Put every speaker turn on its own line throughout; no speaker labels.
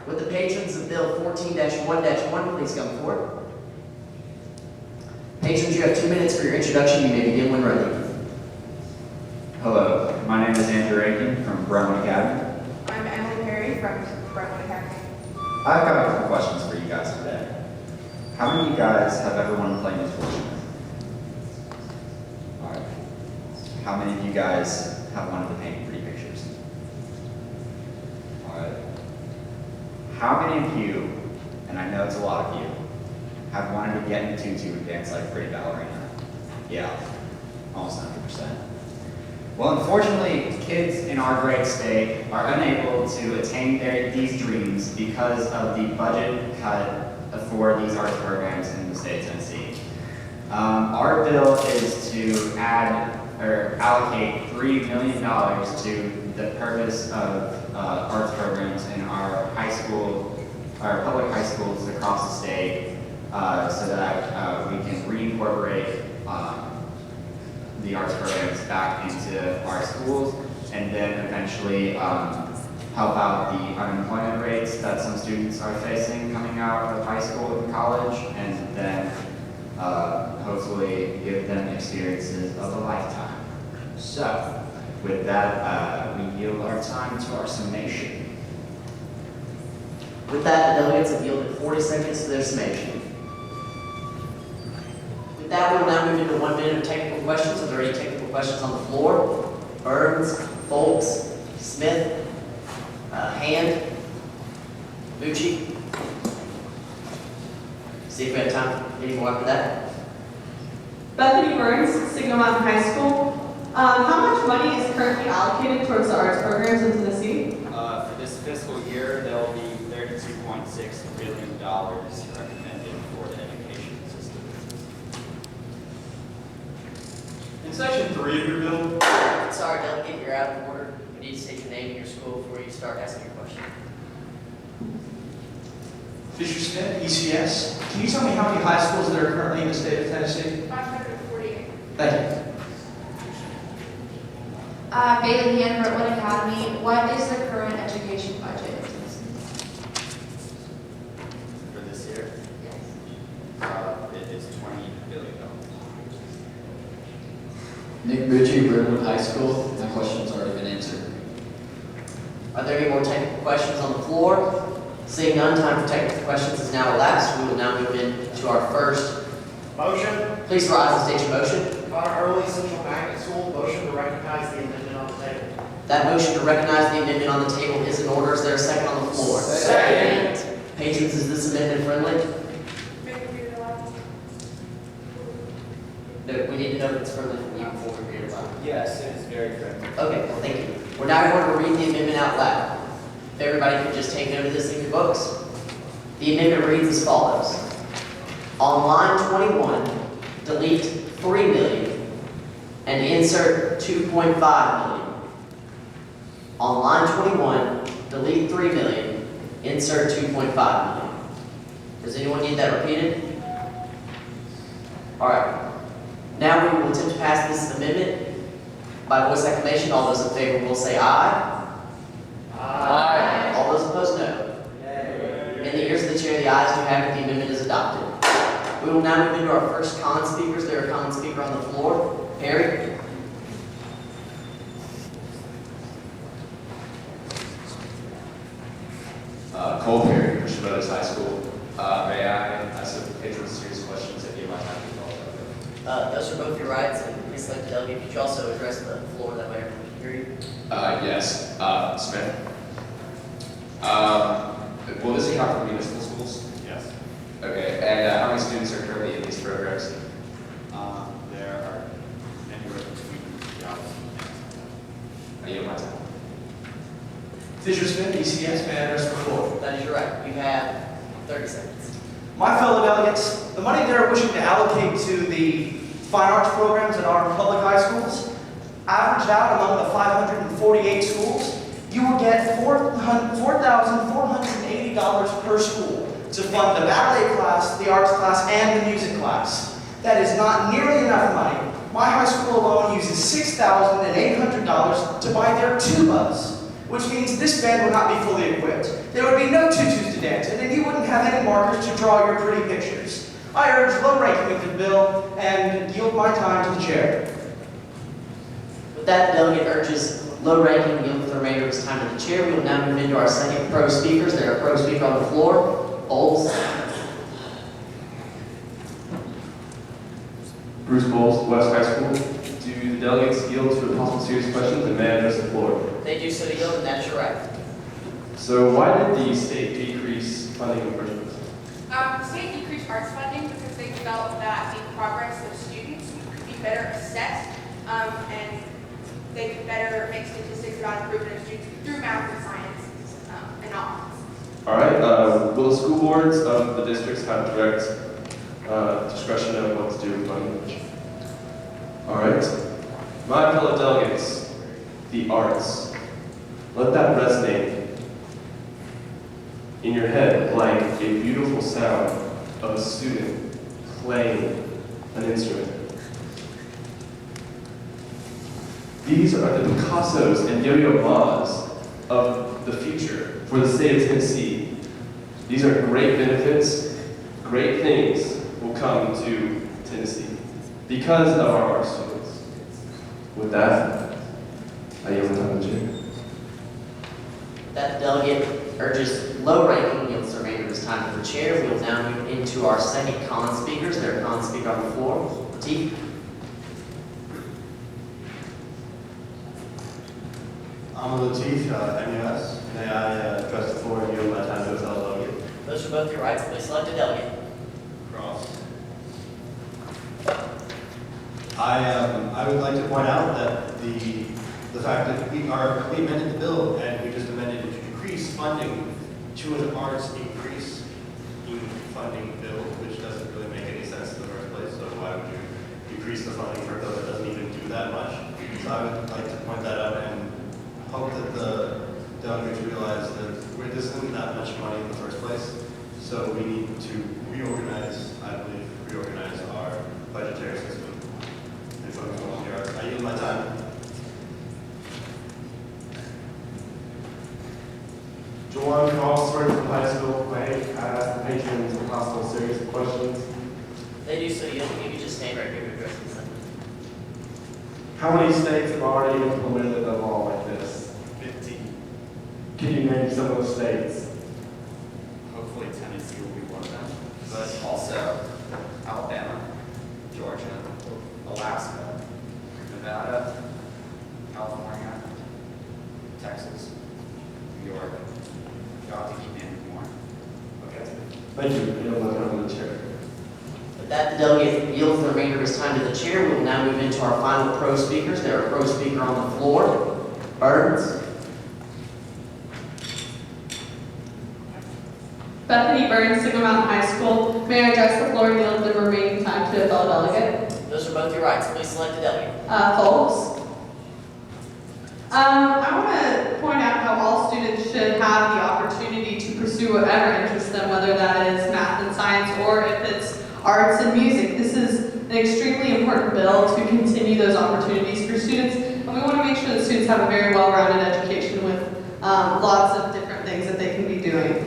Would the patrons of Bill 14-1-1 please come forward? Patrons, you have 2 minutes for your introduction. You may begin when ready.
Hello, my name is Andrew Aiken from Brentwood Academy.
I'm Emily Perry from Brentwood Academy.
I've got a couple questions for you guys today. How many of you guys have ever wanted to play musical instruments? Alright. How many of you guys have wanted to paint pretty pictures? Alright. How many of you, and I know it's a lot of you, have wanted to get in a tutu and dance like a pretty ballerina? Yeah, almost 100%. Well, unfortunately, kids in our great state are unable to attain these dreams because of the budget cut for these arts programs in the state of Tennessee. Our bill is to allocate $3 million to the purpose of arts programs in our public high schools across the state, so that we can reincorporate the arts programs back into our schools, and then eventually help out the unemployment rates that some students are facing coming out of high school and college, and then hopefully give them experiences of a lifetime. So, with that, we yield our time to our summation.
With that, the delegates have yielded 40 seconds to their summation. With that, we will now move into 1 minute of technical questions. Are there any technical questions on the floor? Burns, Folks, Smith, Hand, Bucci. See if we have time for any more after that.
Bethany Burns, Signal Mountain High School. How much money is currently allocated towards the arts programs in Tennessee?
For this fiscal year, there will be $32.6 billion recommended for the education system.
In section 3 of your bill,
Sorry, delegate, you're out of order. We need to state your name and your school before you start asking your question.
Fisher Smith, ECS. Can you tell me how many high schools there are currently in the state of Tennessee?
548.
Thank you.
Bailey Hand, Brentwood Academy. What is the current education budget?
For this year,
Yes.
it is $20 billion.
Nick Bucci, Brentwood High School. My question's already been answered.
Are there any more technical questions on the floor? Seeing none, time for technical questions is now elapsed. We will now move into our first
Motion,
Please rise and state your motion.
Connor Early Central Magnet School, motion to recognize the amendment on the table.
That motion to recognize the amendment on the table is in order. Is there a second on the floor?
Second.
Patrons, is this amendment friendly? No, we need to know if it's friendly from you before we read it aloud.
Yes, it is very friendly.
Okay, well, thank you. We're now going to read the amendment out loud. If everybody could just take note of this in your books. The amendment reads as follows. On line 21, delete 3 million and insert 2.5 million. On line 21, delete 3 million, insert 2.5 million. Does anyone need that repeated? All right. Now we will attempt to pass this amendment by voice acclamation. All those in favor will say aye.
Aye.
All those opposed, no. In the ears of the chair, the ayes do have it. The amendment is adopted. We will now move into our first con speakers. There are a con speaker on the floor. Perry.
Cole Perry, Christian Brothers High School. May I ask the patrons a series of questions if you might have to follow?
Those are both your rights, and please select the delegate. Could you also address the floor that way everyone can hear you?
Yes. Smith. Will this account for municipal schools?
Yes.
Okay. And how many students are currently in these programs?
There are anywhere between jobs
I yield my time.
Fisher Smith, ECS. May I address the floor?
That is your right. You have 30 seconds.
My fellow delegates, the money they're wishing to allocate to the fine arts programs at our public high schools, averaged out among the 548 schools, you will get $4,480 per school to fund the ballet class, the arts class, and the music class. That is not nearly enough money. My high school alone uses $6,800 to buy their tubas. which means this band would not be fully equipped. There would be no tutus to dance in, and you wouldn't have any markers to draw your pretty pictures. I urge low ranking of the bill and yield my time to the chair.
With that, the delegate urges low ranking yield the remainder of his time to the chair. We will now move into our second pro speakers. There are pro speaker on the floor. Bowles.
Bruce Bowles, West High School. Do the delegates yield to a possible serious questions and may I address the floor?
They do so yield, and that is your right.
So why did the state decrease funding in the first place?
The state decreased arts funding because they felt that the progress of students could be better assessed, and they could better make statistics about improvement of students through math and science, and all.
All right, will the school boards of the districts have direct discretion of what to do with funding?
Yes.
All right. My fellow delegates, the arts. Let that resonate in your head like a beautiful sound of a student playing an instrument. These are the Picassos and Yo-Yo Ma's of the future for the state of Tennessee. These are great benefits, great things will come to Tennessee because of our art students. With that, I yield the time to the chair.
That the delegate urges low ranking yields the remainder of his time to the chair. We will now move into our second con speakers. There are con speaker on the floor. Lateef.
I'm Lateef, MUS. May I address the floor and yield my time to a fellow delegate?
Those are both your rights. Please select a delegate.
Cross. I would like to point out that the fact that we amended the bill and we just amended it to decrease funding to an arts increase in funding bill, which doesn't really make any sense in the first place. So why would you decrease the funding for a bill that doesn't even do that much? So I would like to point that out and hope that the delegates realize that this isn't that much money in the first place. So we need to reorganize, I believe, our budgetary system and focus on the arts. I yield my time.
Jawan Cross, from high school. I ask the patrons for possible serious questions.
They do so yield. You can just stand right here to address this.
How many states have already implemented a law like this?
15.
Can you name some of the states?
Hopefully Tennessee will be one of them. But also Alabama, Georgia, Alaska, Nevada, California, Texas, New York. You'll have to keep naming more. Okay?
Thank you. Yield my time to the chair.
With that, the delegate yields the remainder of his time to the chair. We will now move into our final pro speakers. There are pro speaker on the floor. Burns.
Bethany Burns, Signal Mountain High School. May I address the floor and yield the remaining time to a fellow delegate?
Those are both your rights. Please select a delegate.
Folks. I want to point out how all students should have the opportunity to pursue whatever interests them, whether that is math and science or if it's arts and music. This is an extremely important bill to continue those opportunities for students, and we want to make sure that students have a very well-rounded education with lots of different things that they can be doing.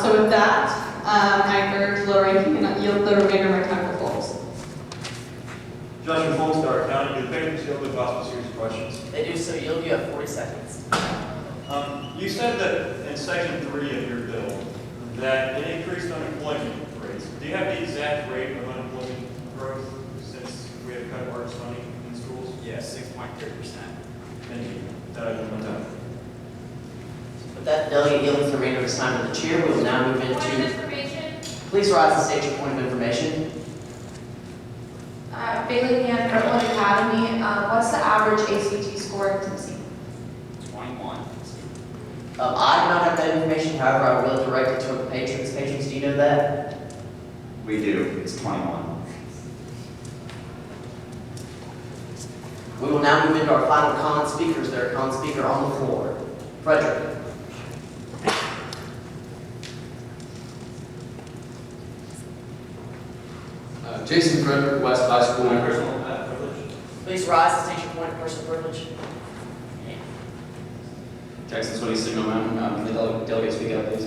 So with that, I urge low ranking and yield the remainder of my time for folks.
Joshua Folkstar, County, do the patrons yield to possible serious questions?
They do so yield. You have 40 seconds.
You said that in section 3 of your bill that it increased unemployment rates. Do you have the exact rate of unemployment growth since we have cut arts funding in schools?
Yes, 6.3%.
Thank you. That I know my time.
With that, the delegate yields the remainder of his time to the chair. We will now move
Point of
into.
information.
Please rise and state your point of information.
Bailey Hand, Brentwood Academy. What's the average ACT score in Tennessee?
21.
I do not have that information. However, I will direct it to the patrons. Patrons, do you know that?
We do. It's 21.
We will now move into our final con speakers. There are con speaker on the floor. Frederick.
Jason Frederick, West High School.
Please rise and state your point of personal privilege.
Texas, what do you signal, ma'am? Can the delegate speak up, please?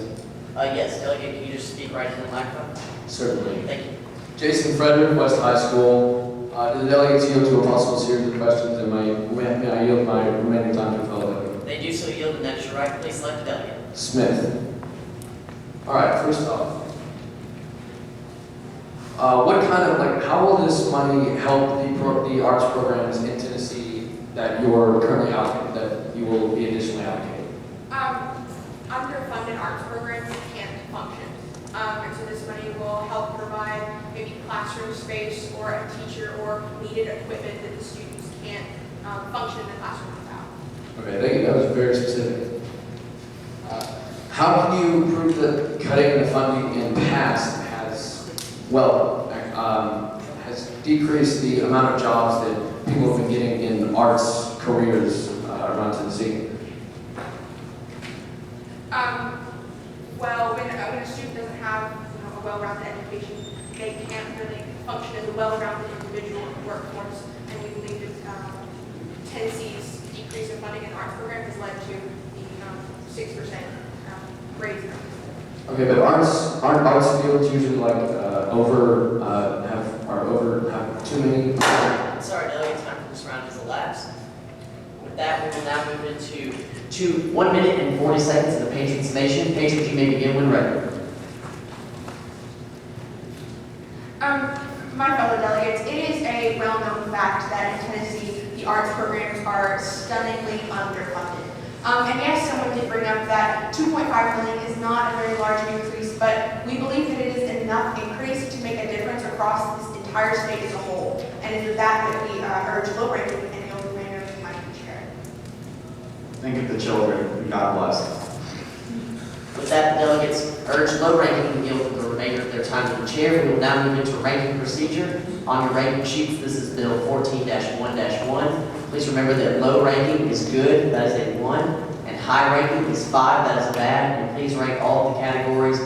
Yes, Delegate, can you just speak right into the microphone?
Certainly.
Thank you.
Jason Frederick, West High School. Do the delegates yield to a possible series of questions, and may I yield my remaining time to a fellow delegate?
They do so yield, and that is your right. Please select a delegate.
Smith. All right, first off, what kind of, how will this money help the arts programs in Tennessee that you're currently allocating, that you will be additionally allocating?
Underfunded arts programs can't function. And so this money will help provide maybe classroom space or a teacher or needed equipment that the students can't function in the classroom without.
Okay, thank you. That was very specific. How can you prove that cutting the funding in past has decreased the amount of jobs that people have been getting in arts careers around Tennessee?
Well, when a student doesn't have a well-rounded education, they can't really function as a well-rounded individual in the workforce. And we believe that Tennessee's decrease in funding in arts programs has led to the 6% raise.
Okay, but aren't arts fields usually have too many?
I'm sorry, Delegate, time for this round has elapsed. With that, we will now move into 1 minute and 40 seconds of the patron summation. Patrons, you may begin when ready.
My fellow delegates, it is a well-known fact that in Tennessee, the arts programs are stunningly underfunded. And yes, someone did bring up that $2.5 million is not a very large increase, but we believe that it is enough increase to make a difference across this entire state as a whole. And it is that we urge low ranking and yield the remainder of my chair.
Think of the children. God bless.
With that, the delegates urge low ranking to yield the remainder of their time to the chair. We will now move into ranking procedure. On your ranking sheets, this is Bill 14-1-1. Please remember that low ranking is good, that is a 1, and high ranking is 5, that is a bad, and please rank all of the categories